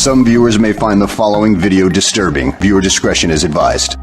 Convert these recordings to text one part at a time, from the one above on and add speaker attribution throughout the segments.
Speaker 1: Some viewers may find the following video disturbing. Viewer discretion is advised.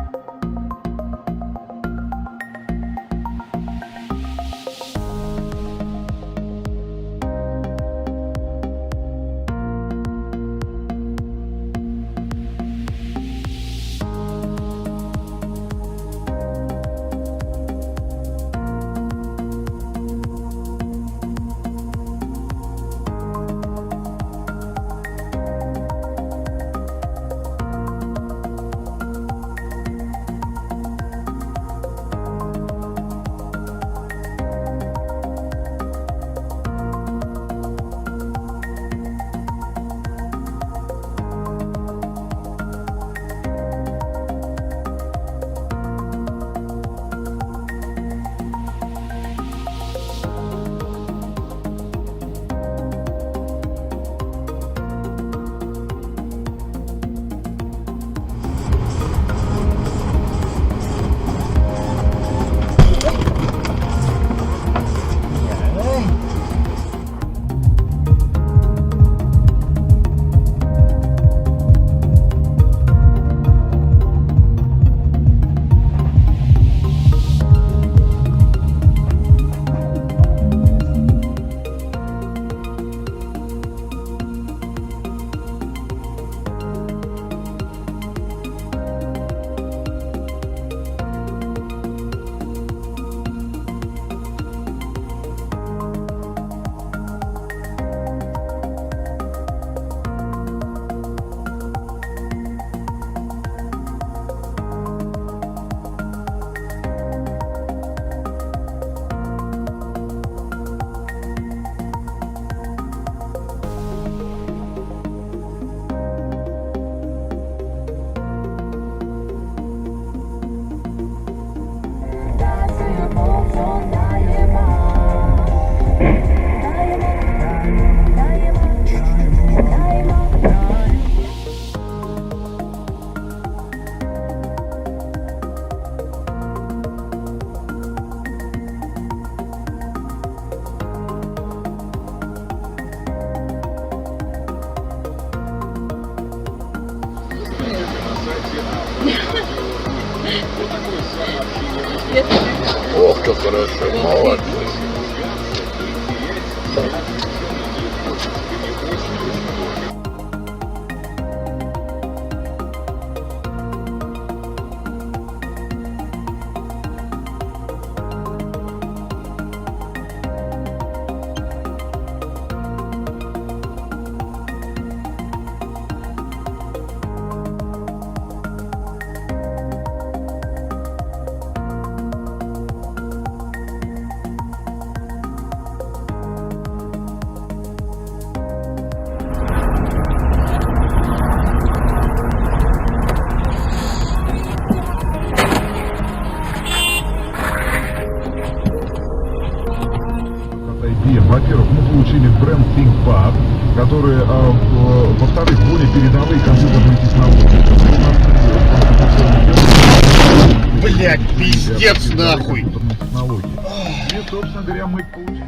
Speaker 2: Ох, как хорошо, молодцы.
Speaker 3: Во-первых, мы получили бренд ThinkPad, которые, во-вторых, более передовые компьютерные технологии.
Speaker 2: Блять, пиздец нахуй!
Speaker 3: И, собственно говоря, мы получили.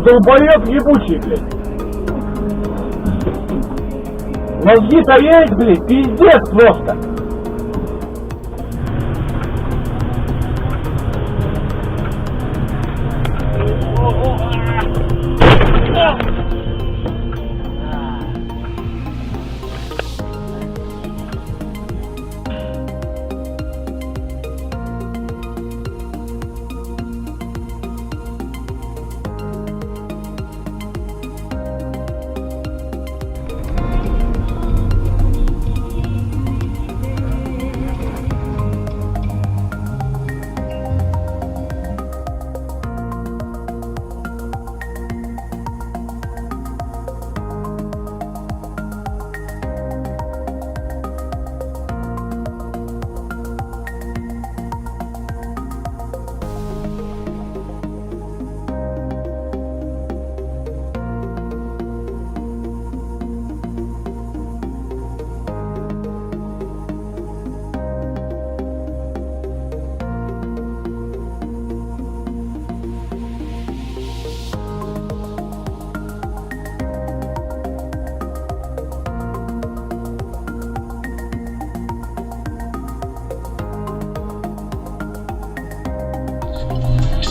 Speaker 4: Долбоёб ебучий, блядь. Мозги-то есть, блядь, пиздец просто.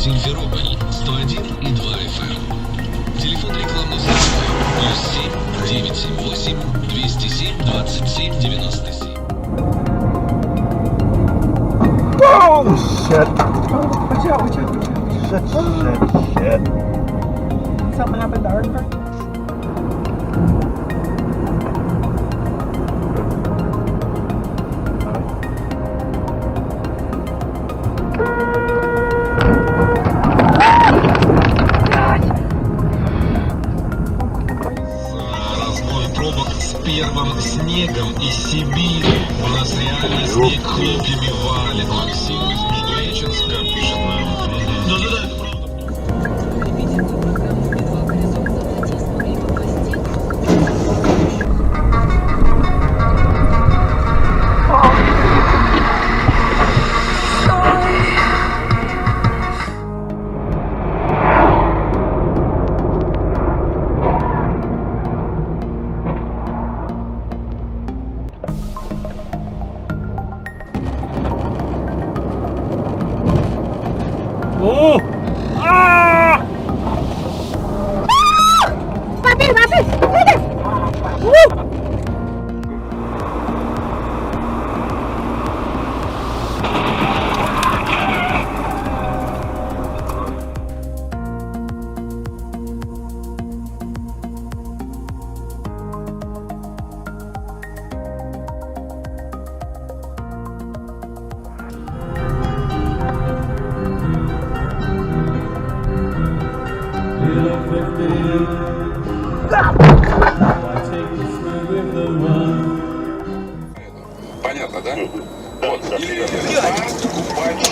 Speaker 5: Симферополь 101 и 2 FM. Телефон рекламной службы +7 978 207 27 97.
Speaker 4: Oh shit. Watch out. Shit. Something happened to our car?
Speaker 5: Разгон пробок с первым снегом из Сибири. У нас реально снег хлопьями валит. Максим из Междуреченска пишет нам. Да-да-да, это правда.
Speaker 4: Oh! Ah!
Speaker 6: Papi!
Speaker 2: Понятно, да? Вот. Или купать.